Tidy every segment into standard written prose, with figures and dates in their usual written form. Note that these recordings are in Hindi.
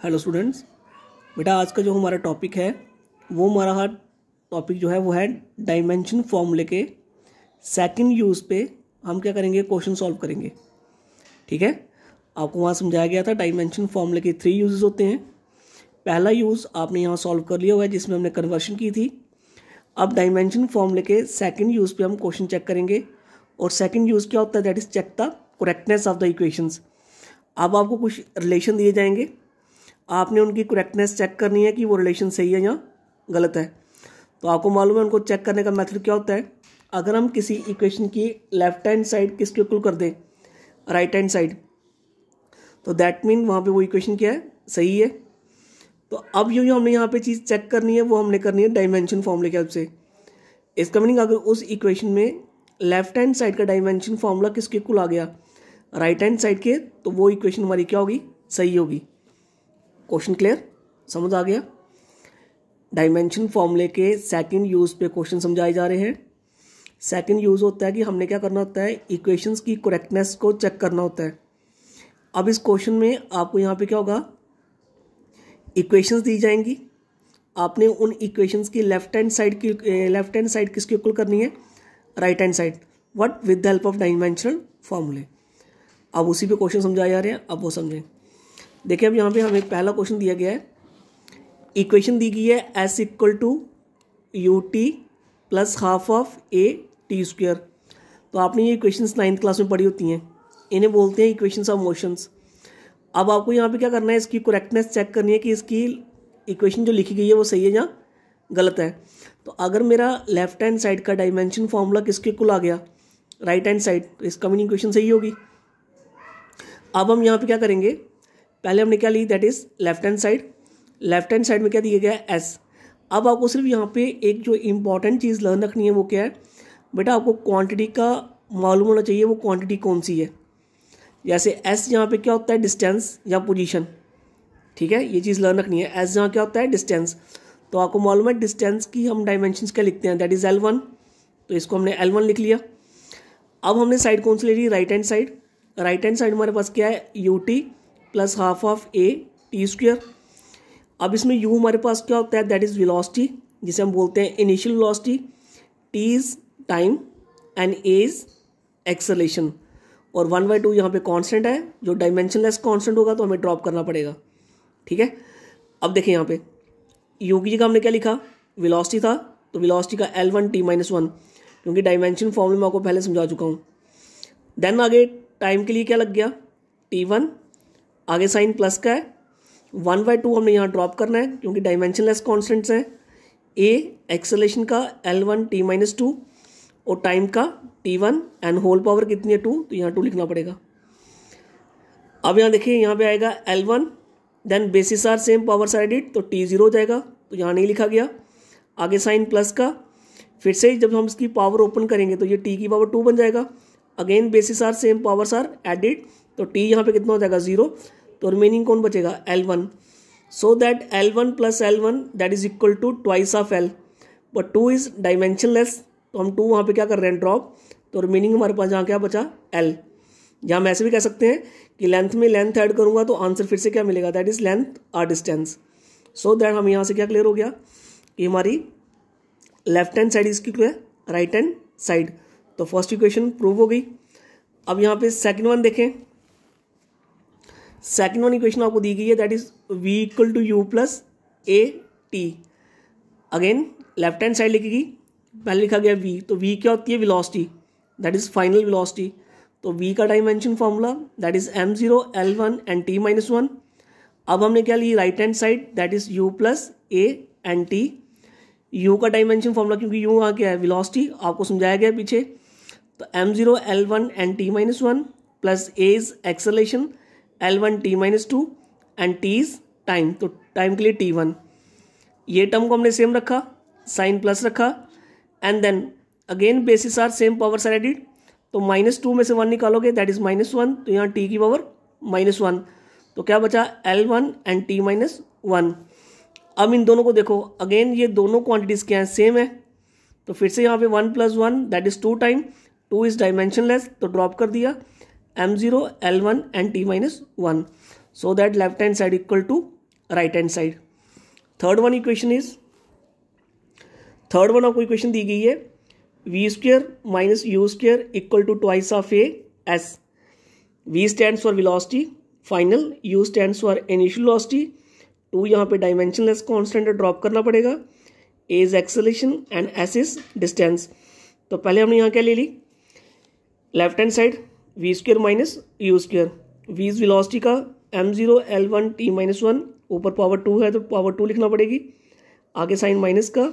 हेलो स्टूडेंट्स, बेटा आज का जो हमारा टॉपिक है वो हमारा टॉपिक जो है वो है डायमेंशन फॉर्मूले के सेकंड यूज़ पे हम क्या करेंगे, क्वेश्चन सॉल्व करेंगे। ठीक है, आपको वहाँ समझाया गया था डायमेंशन फॉर्मूले के 3 यूजेस होते हैं। पहला यूज़ आपने यहाँ सॉल्व कर लिया हुआ है जिसमें हमने कन्वर्शन की थी। अब डायमेंशन फॉर्मूले के सेकंड यूज़ पे हम क्वेश्चन चेक करेंगे और सेकंड यूज़ क्या होता है, that is check the correctness of the equations. अब आपको कुछ रिलेशन दिए जाएंगे, आपने उनकी करेक्टनेस चेक करनी है कि वो रिलेशन सही है या गलत है। तो आपको मालूम है उनको चेक करने का मेथड क्या होता है। अगर हम किसी इक्वेशन की लेफ्ट हैंड साइड किसके इक्वल कर दें, राइट हैंड साइड, तो दैट मीन वहाँ पे वो इक्वेशन क्या है, सही है। तो अब जो हमने यहाँ पे चीज़ चेक करनी है वो हमने करनी है डायमेंशन फॉर्मूले की हेल्प से। इसका मीनिंग अगर उस इक्वेशन में लेफ्ट हैंड साइड का डायमेंशन फॉर्मूला किसके इक्वल आ गया, राइट हैंड साइड के, तो वो इक्वेशन हमारी क्या होगी, सही होगी। क्वेश्चन क्लियर, समझ आ गया। डायमेंशन फॉर्मूले के सेकंड यूज़ पे क्वेश्चन समझाए जा रहे हैं। सेकंड यूज़ होता है कि हमने क्या करना होता है, इक्वेशंस की करेक्टनेस को चेक करना होता है। अब इस क्वेश्चन में आपको यहाँ पे क्या होगा, इक्वेशंस दी जाएंगी, आपने उन इक्वेशंस की लेफ्ट हैंड साइड किसकी इक्वल करनी है, right hand side, what, with the help of dimensional फॉर्मूले। अब उसी पे क्वेश्चन समझाए जा रहे हैं, अब वो समझें। देखिए अब यहाँ पे हमें पहला क्वेश्चन दिया गया है, इक्वेशन दी गई है S equal to U T plus half of A T square. तो आपने ये इक्वेशंस 9th क्लास में पढ़ी होती हैं, इन्हें बोलते हैं इक्वेशंस ऑफ मोशंस। अब आपको यहाँ पे क्या करना है, इसकी करेक्टनेस चेक करनी है कि इसकी इक्वेशन जो लिखी गई है वो सही है या गलत है। तो अगर मेरा लेफ्ट हैंड साइड का डायमेंशन फॉर्मूला किसके इक्वल आ गया, राइट हैंड साइड, तो इसका मीनिंग इक्वेशन सही होगी। अब हम यहाँ पे क्या करेंगे, पहले हमने क्या ली, that is left hand side. Left hand side में क्या दिया गया है, एस। अब आपको सिर्फ यहाँ पे एक जो इंपॉर्टेंट चीज़ लर्न रखनी है वो क्या है बेटा, आपको क्वांटिटी का मालूम होना चाहिए वो क्वांटिटी कौन सी है। जैसे एस यहाँ पे क्या होता है, डिस्टेंस या पोजीशन। ठीक है, ये चीज़ लर्न रखनी है। एस यहाँ क्या होता है, डिस्टेंस। तो आपको मालूम है डिस्टेंस की हम डायमेंशंस क्या लिखते हैं, दैट इज L1। तो इसको हमने L1 लिख लिया। अब हमने साइड कौन सी ले ली, right hand side. Right hand side हमारे पास क्या है, u T plus half of A T square. अब इसमें u हमारे पास क्या होता है, दैट इज वेलोसिटी, जिसे हम बोलते हैं initial velocity, t is time and a is acceleration. और 1/2 यहाँ पे कांस्टेंट है, जो डायमेंशनलेस कांस्टेंट होगा तो हमें ड्रॉप करना पड़ेगा। ठीक है, अब देखिए यहाँ पे u की जगह हमने क्या लिखा, वेलोसिटी था, तो वेलोसिटी का L1 t-1, क्योंकि डायमेंशन फॉर्मूले में आपको पहले समझा चुका हूँ। देन आगे टाइम के लिए क्या लग गया, t1, आगे साइन प्लस का है, 1/2 हमने यहाँ ड्रॉप करना है क्योंकि डायमेंशनलेस कॉन्स्टेंट्स हैं। ए एक्सेलरेशन का L1 t-2 और टाइम का t1 एंड होल पावर कितनी है, 2, तो यहाँ 2 लिखना पड़ेगा। अब यहाँ देखिए यहाँ पे आएगा L1, then basis are same, powers are added, तो t 0 हो जाएगा, तो यहाँ नहीं लिखा गया। आगे साइन प्लस का, फिर से जब हम इसकी पावर ओपन करेंगे तो ये t की पावर 2 बन जाएगा। Again basis are same, powers are added, तो t यहाँ पे कितना हो जाएगा, 0, तो रिमेनिंग कौन बचेगा, L1। So that L1 plus L1 that is equal to twice of L, but 2 is dimensionless, तो हम 2 वहाँ पे क्या कर रहे हैं, ड्रॉप, तो रिमेनिंग हमारे पास यहाँ क्या बचा, L। या हम ऐसे भी कह सकते हैं कि लेंथ में लेंथ ऐड करूँगा तो आंसर फिर से क्या मिलेगा, दैट इज लेंथ और डिस्टेंस। सो दैट हम यहाँ से क्या क्लियर हो गया कि हमारी लेफ्ट हैंड साइड इसकी क्या है, राइट हैंड साइड। तो फर्स्ट इक्वेशन प्रूव हो गई। अब यहाँ पे सेकंड वन देखें, सेकंड वन इक्वेशन आपको दी गई है, that is v equal to u plus a t. Again left hand side लिखेगी, पहले लिखा गया v, तो v क्या होती है, velocity, that is final velocity. तो v का dimension formula that is m0 L1 and t-1। अब हमने क्या ली, right hand side, that is u plus a and t। u का डायमेंशन फॉर्मूला, क्योंकि u वहाँ क्या है, वेलोसिटी, आपको समझाया गया पीछे, तो m0 L1 and t-1 plus a is acceleration, L1 t-2 and t is time, तो टाइम के लिए t1। ये टर्म को हमने सेम रखा, साइन प्लस रखा, and then again basis are same, powers are added, तो -2 में से 1 निकालोगे दैट इज -1, तो यहाँ t की पावर -1, तो क्या बचा, L1 एंड t-1। अब इन दोनों को देखो, अगेन ये दोनों क्वांटिटीज क्या हैं, सेम है, तो फिर से यहाँ पे 1 + 1 that is 2 time, 2 is dimensionless, तो ड्रॉप कर दिया, m0 L1 and t-1, so that left hand side equal to right hand side. Third one आपको इक्वेशन दी गई है V square minus you square equal to twice of A S. V stands for velocity final, U stands for initial velocity, two यहाँ पे डायमेंशनलेस कांस्टेंट ड्रॉप करना पड़ेगा, ए is acceleration and s is distance. तो पहले हमने यहाँ क्या ले ली, left hand side v square minus you square, v is velocity का m0 l1 t-1, ऊपर पावर 2 है तो पावर 2 लिखना पड़ेगी, आगे साइन माइनस का,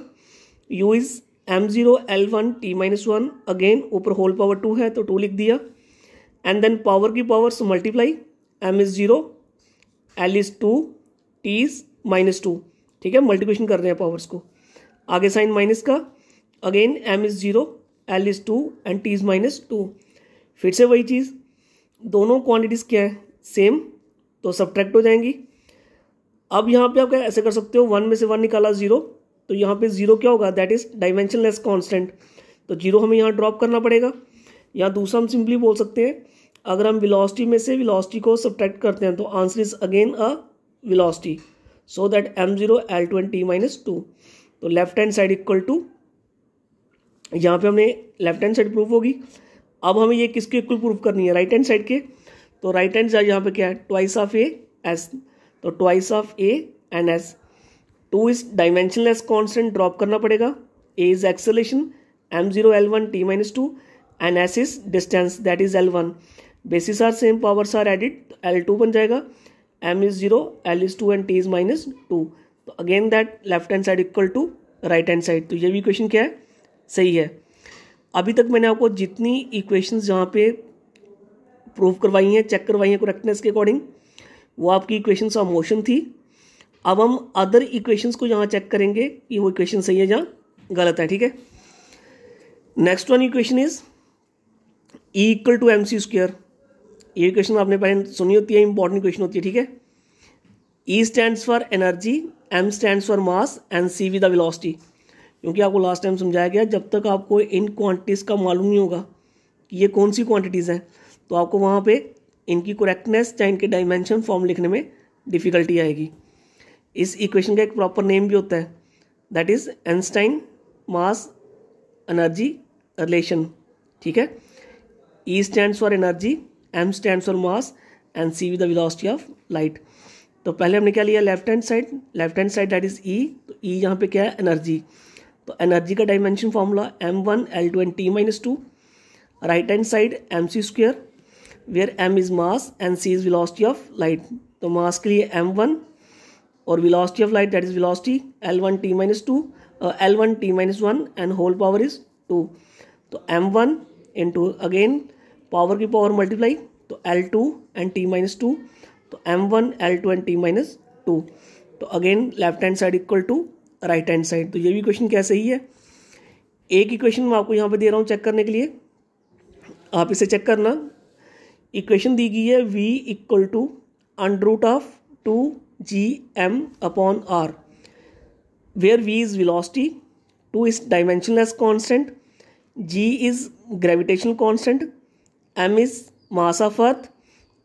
u is m0 l1 t-1, again ऊपर होल पावर 2 है तो 2 लिख दिया, एंड देन पावर की powers multiply, m is 0, l is 2, t is -2, ठीक है, मल्टीप्लिकेशन कर रहे हैं पावर्स को, आगे साइन माइनस का, again m is 0, l is 2 and t is -2। फिर से वही चीज़, दोनों क्वांटिटीज़ क्या है सेम, तो सब्ट्रैक्ट हो जाएंगी। अब यहाँ पे आप क्या ऐसे कर सकते हो, 1 में से 1 निकाला 0, तो यहाँ पे 0 क्या होगा, दैट इज डायमेंशनलेस कांस्टेंट, तो 0 हमें यहाँ ड्रॉप करना पड़ेगा। या दूसरा हम सिंपली बोल सकते हैं, अगर हम वेलोसिटी में से वेलोसिटी को सब्ट्रैक्ट करते हैं तो answer is again a velocity, so that m0 l2 t-2। तो left hand side equal to, यहाँ पे हमने लेफ्ट हैंड साइड प्रूफ होगी। अब हमें ये किसके इक्वल प्रूफ करनी है, राइट हैंड साइड के, तो राइट हैंड साइड यहाँ पे क्या है, ट्वाइस ऑफ ए एस, तो twice of a and s, two is dimensionless constant drop करना पड़ेगा, ए is acceleration m0 l1 t-2 and s is distance that is l1, basis are same, powers are added, l2 बन जाएगा, m is 0, l is 2 and t is -2। तो again that left hand side equal to right hand side. तो ये भी इक्वेशन क्या है, सही है। अभी तक मैंने आपको जितनी इक्वेशंस जहाँ पे प्रूव करवाई हैं, चेक करवाई हैं करेक्टनेस के अकॉर्डिंग, वो आपकी इक्वेशंस ऑफ मोशन थी। अब हम अदर इक्वेशंस को यहाँ चेक करेंगे कि वो इक्वेशन सही है जहाँ गलत है, ठीक है। Next one equation is E equal to MC square. ये इक्वेशन आपने पहले सुनी होती है, इंपॉर्टेंट इक्वेशन होती है, ठीक है। E stands for energy, M stands for mass and C with the velocity. क्योंकि आपको लास्ट टाइम समझाया गया, जब तक आपको इन क्वांटिटीज़ का मालूम नहीं होगा कि ये कौन सी क्वांटिटीज़ हैं, तो आपको वहाँ पे इनकी करेक्टनेस चाहे इनके डायमेंशन फॉर्म लिखने में डिफ़िकल्टी आएगी। इस इक्वेशन का एक प्रॉपर नेम भी होता है, that is Einstein mass energy relation, ठीक है। E stands for energy, M stands for mass and C with the velocity of light. तो पहले हमने क्या लिया, left hand side that is E, तो E यहाँ पे क्या है, एनर्जी, तो एनर्जी का dimension formula m1 l2 and t-2, right hand side mc square where m is mass and c is velocity of light. तो मास के लिए m1 और velocity of light that is velocity l1 t-1 and whole power is 2। तो m1 इंटू अगेन पावर की पावर मल्टीप्लाई, तो l2 एंड t-2, तो m1 l2 एंड t-2। तो again left hand side equal to right hand side. तो ये भी क्वेश्चन क्या सही है। एक इक्वेशन मैं आपको यहाँ पे दे रहा हूँ चेक करने के लिए, आप इसे चेक करना। इक्वेशन दी गई है v equal to √2gm/r, where v is velocity, 2 is dimensionless constant, g is gravitational constant, m is mass of earth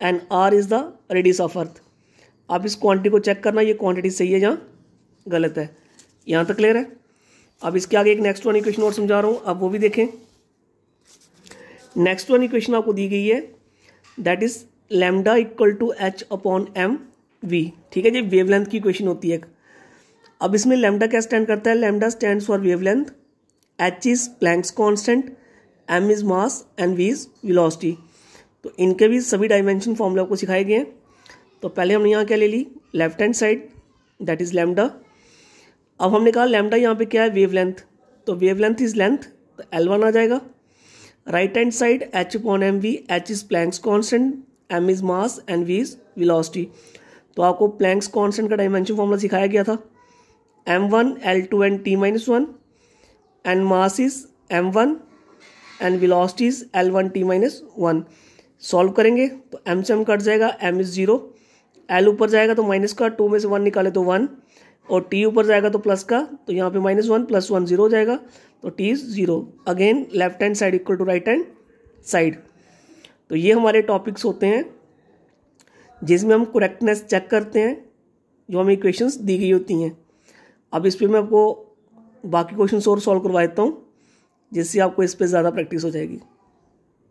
and r is the radius of earth. आप इस क्वांटिटी को चेक करना, ये क्वांटिटी सही है जहाँ गलत है। यहाँ तक क्लियर है। अब इसके आगे एक नेक्स्ट वन इक्वेशन और समझा रहा हूँ, आप वो भी देखें। नेक्स्ट वन इक्वेशन आपको दी गई है, that is lambda equal to h/m/v, ठीक है। ये वेवलेंथ की इक्वेशन होती है। अब इसमें लैम्डा क्या स्टैंड करता है, lambda stands for wavelength, h is Planck's constant, m is mass and v is velocity. तो इनके भी सभी डायमेंशन फॉर्मूले आपको सिखाए गए हैं। तो पहले हमने यहाँ क्या ले ली, left hand side that is lambda. अब हमने कहा लैम्डा यहाँ पे क्या है, वेवलेंथ, तो वेवलेंथ इज लेंथ, तो L1 आ जाएगा। Right hand side h/mv, h is Planck's constant, m is mass and v is velocity. तो आपको प्लैंक्स कांस्टेंट का डायमेंशन फॉर्मूला सिखाया गया था, m1 l2 and t-1, and mass is m1 and velocity is l1 t-1। Solve करेंगे तो m से m कट जाएगा, m इज 0, l ऊपर जाएगा तो माइनस का, 2 में से 1 निकाले तो 1, और t ऊपर जाएगा तो प्लस का, तो यहाँ पे -1 + 1 0 हो जाएगा, तो t is 0। Again left hand side equal to right hand side. तो ये हमारे टॉपिक्स होते हैं जिसमें हम करेक्टनेस चेक करते हैं जो हमें इक्वेशंस दी गई होती हैं। अब इस पर मैं आपको बाकी क्वेश्चंस और सॉल्व करवा देता हूँ, जिससे आपको इस पर ज़्यादा प्रैक्टिस हो जाएगी।